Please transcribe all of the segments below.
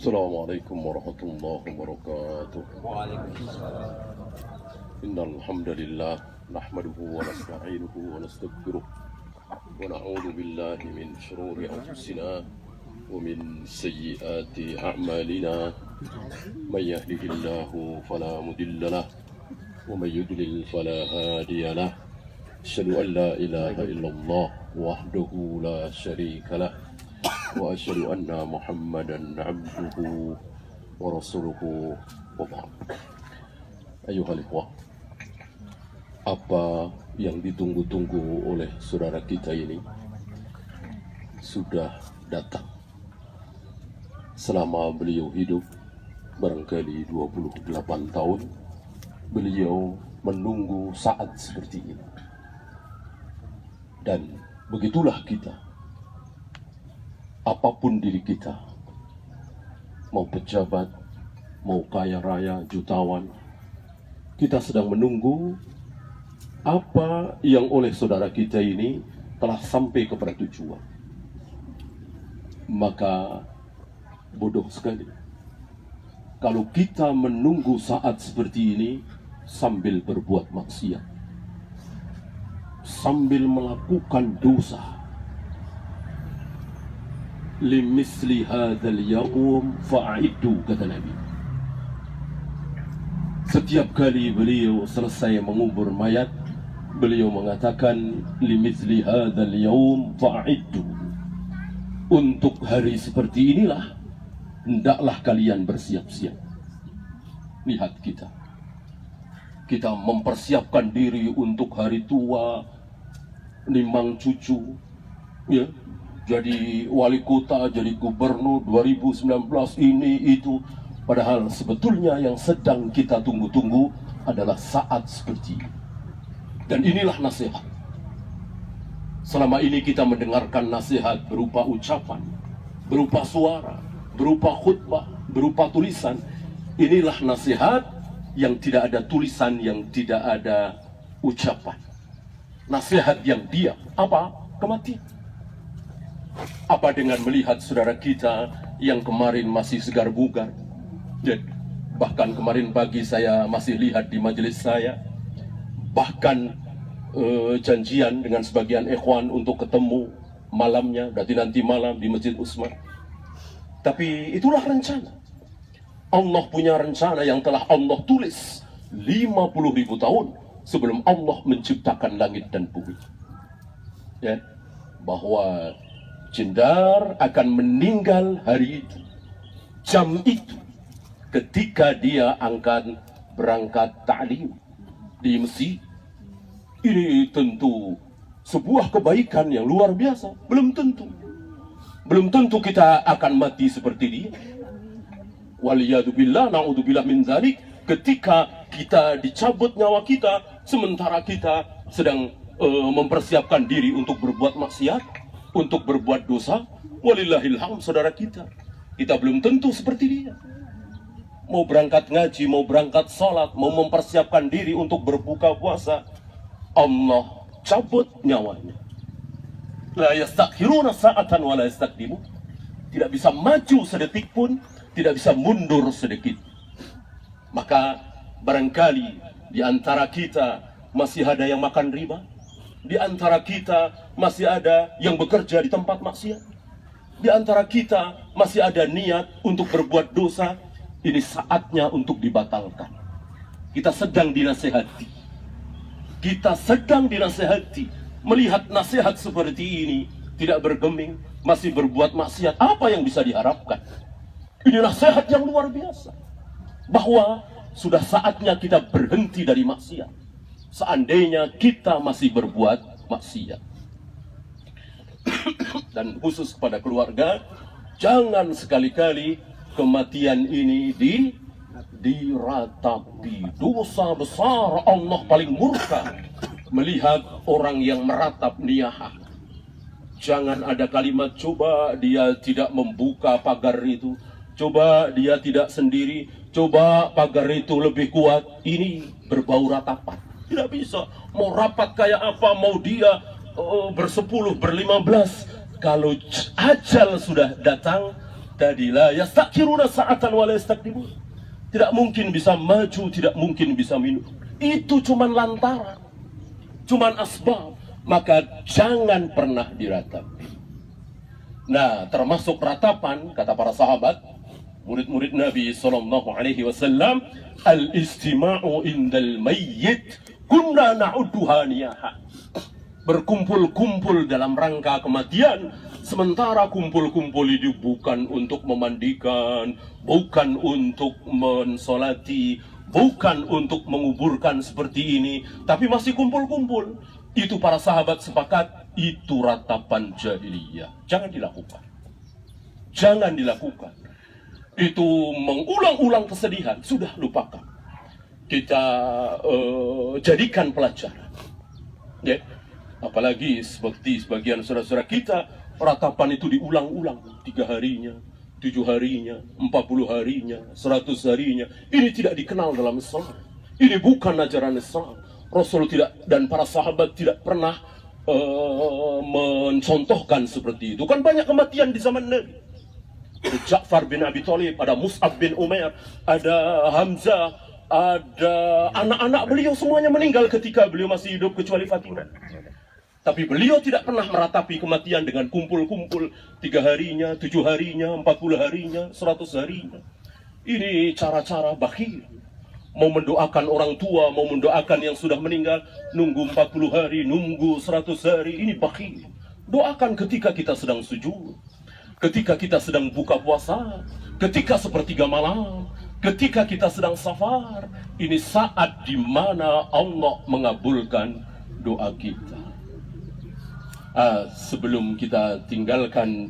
Assalamualaikum warahmatullahi wabarakatuh. Waalaikumsalam. Innal hamdalillah nahmaduhu wa nasta'inuhu wa nastaghfiruh wa na'udzu billahi min shururi anfusina wa min sayyiati a'malina. May yahdihillahu fala mudilla lahu wa may yudlil fala hadiya lahu. Asyhadu an la ilaha illallah wahdahu la syarika lahu wa asyhadu anna Muhammadan abduhu wa rasuluhu wa ba'd. Ayuhal ikhwah, apa yang ditunggu-tunggu oleh saudara kita ini sudah datang. Selama beliau hidup, barangkali 28 tahun, beliau menunggu saat seperti ini. Dan begitulah kita. Apapun diri kita, mau pejabat, mau kaya raya, jutawan, kita sedang menunggu apa yang oleh saudara kita ini telah sampai kepada tujuan. Maka bodoh sekali kalau kita menunggu saat seperti ini sambil berbuat maksiat, sambil melakukan dosa. Limisli hadzal yaum fa'iddu, kata Nabi. Setiap kali beliau selesai mengubur mayat, beliau mengatakan limisli hadzal yaum fa'iddu. Untuk hari seperti inilah hendaklah kalian bersiap-siap. Lihat kita mempersiapkan diri untuk hari tua, nimang cucu, ya, jadi wali kota, jadi gubernur 2019 ini itu. Padahal sebetulnya yang sedang kita tunggu-tunggu adalah saat seperti ini. Dan inilah nasihat. Selama ini kita mendengarkan nasihat berupa ucapan, berupa suara, berupa khutbah, berupa tulisan. Inilah nasihat yang tidak ada tulisan, yang tidak ada ucapan. Nasihat yang diam. Apa? Kematian. Apa dengan melihat saudara kita yang kemarin masih segar bugar? Bahkan kemarin pagi saya masih lihat di majelis saya, bahkan janjian dengan sebagian ikhwan untuk ketemu malamnya, berarti nanti malam di Masjid Utsman. Tapi itulah rencana. Allah punya rencana yang telah Allah tulis 50.000 tahun sebelum Allah menciptakan langit dan bumi. Ya, bahwa Jindar akan meninggal hari itu, jam itu, ketika dia akan berangkat ta'lim di Mesir. Ini tentu sebuah kebaikan yang luar biasa. Belum tentu kita akan mati seperti dia. Waliyadubillah, na'udzubillah min dzalik. Ketika kita dicabut nyawa kita, sementara kita sedang mempersiapkan diri untuk berbuat maksiat, untuk berbuat dosa. Walillahilham, saudara kita belum tentu seperti dia. Mau berangkat ngaji, mau berangkat sholat, mau mempersiapkan diri untuk berbuka puasa, Allah cabut nyawanya. La yastakhiruna sa'atan wa la yastaqdimu. Tidak bisa maju sedetik pun, tidak bisa mundur sedikit. Maka barangkali di antara kita masih ada yang makan riba, di antara kita masih ada yang bekerja di tempat maksiat, di antara kita masih ada niat untuk berbuat dosa. Ini saatnya untuk dibatalkan. Kita sedang dinasehati. Melihat nasihat seperti ini tidak bergeming, masih berbuat maksiat, apa yang bisa diharapkan? Ini nasihat yang luar biasa, bahwa sudah saatnya kita berhenti dari maksiat. Seandainya kita masih berbuat maksiat. Dan khusus kepada keluarga, jangan sekali-kali kematian ini diratapi. Dosa besar, Allah paling murka melihat orang yang meratap niyahah. Jangan ada kalimat, coba dia tidak membuka pagar itu, coba dia tidak sendiri, coba pagar itu lebih kuat. Ini berbau ratapan. Tidak bisa. Mau rapat kayak apa, mau dia bersepuluh, berlima belas, kalau ajal sudah datang, Tadi la yastakiruna sa'atan wa la yastakdimun. Tidak mungkin bisa maju, tidak mungkin bisa minum. Itu cuman lantaran, cuman asbab. Maka jangan pernah diratapi. Nah, termasuk ratapan, kata para sahabat, murid-murid Nabi Sallallahu Alaihi Wasallam, al-istima'u indal mayyit kunna na'udduha niyaha. Berkumpul-kumpul dalam rangka kematian, sementara kumpul-kumpul itu bukan untuk memandikan, bukan untuk mensolati, bukan untuk menguburkan seperti ini, tapi masih kumpul-kumpul. Itu para sahabat sepakat, itu ratapan jahiliyah. Jangan dilakukan. Jangan dilakukan. Itu mengulang-ulang kesedihan. Sudah, lupakan. Kita jadikan pelajaran. Ya. Apalagi seperti sebagian saudara-saudara kita, ratapan itu diulang-ulang. 3 harinya, 7 harinya, 40 harinya, 100 harinya. Ini tidak dikenal dalam Islam. Ini bukan ajaran Islam. Rasul tidak dan para sahabat tidak pernah mencontohkan seperti itu. Kan banyak kematian di zaman Nabi. Ada Ja'far bin Abi Thalib, ada Mus'ab bin Umair, ada Hamzah, ada anak-anak beliau, semuanya meninggal ketika beliau masih hidup kecuali Fatimah. Tapi beliau tidak pernah meratapi kematian dengan kumpul-kumpul 3 harinya, 7 harinya, 40 harinya, 100 harinya. Ini cara-cara bakhil. Mau mendoakan orang tua, mau mendoakan yang sudah meninggal, nunggu 40 hari, nunggu 100 hari, ini bakhil. Doakan ketika kita sedang sujud, ketika kita sedang buka puasa, ketika sepertiga malam, ketika kita sedang safar. Ini saat di mana Allah mengabulkan doa kita. Sebelum kita tinggalkan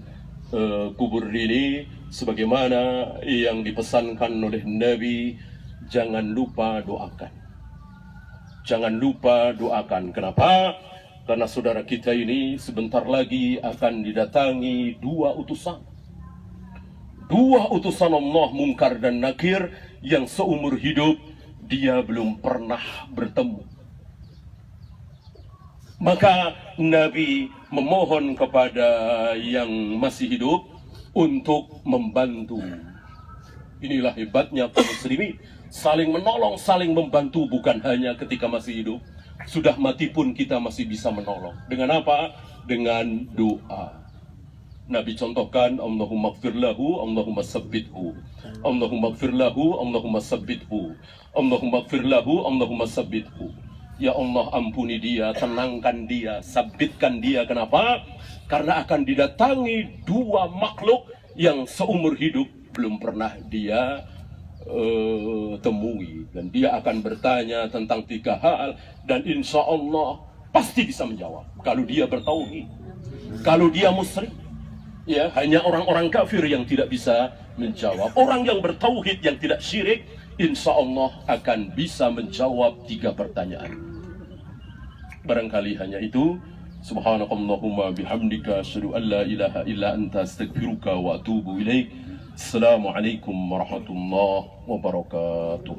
kubur ini, sebagaimana yang dipesankan oleh Nabi, jangan lupa doakan. Jangan lupa doakan. Kenapa? Karena saudara kita ini sebentar lagi akan didatangi 2 utusan. 2 utusan Allah, Munkar dan Nakir, yang seumur hidup dia belum pernah bertemu. Maka Nabi memohon kepada yang masih hidup untuk membantu. Inilah hebatnya kaum muslimin. Saling menolong, saling membantu, bukan hanya ketika masih hidup. Sudah mati pun kita masih bisa menolong. Dengan apa? Dengan doa. Nabi contohkan, Allahumma gfir lahu, Allahumma sabbithu. Allahumma gfir lahu, Allahumma sabbithu. Allahumma gfir lahu, Allahumma sabbithu. Ya Allah, ampuni dia, tenangkan dia, sabitkan dia. Kenapa? Karena akan didatangi 2 makhluk yang seumur hidup belum pernah dia temui, dan dia akan bertanya tentang 3 hal, dan insya Allah pasti bisa menjawab. Kalau dia bertauhid, kalau dia musyrik, ya hanya orang-orang kafir yang tidak bisa menjawab. Orang yang bertauhid, yang tidak syirik, insya Allah akan bisa menjawab 3 pertanyaan. Barangkali hanya itu. Subhanakallahumma bihamdika asyhadu an la ilaha illa anta astaghfiruka wa atubu ilaik. Assalamualaikum warahmatullahi wabarakatuh.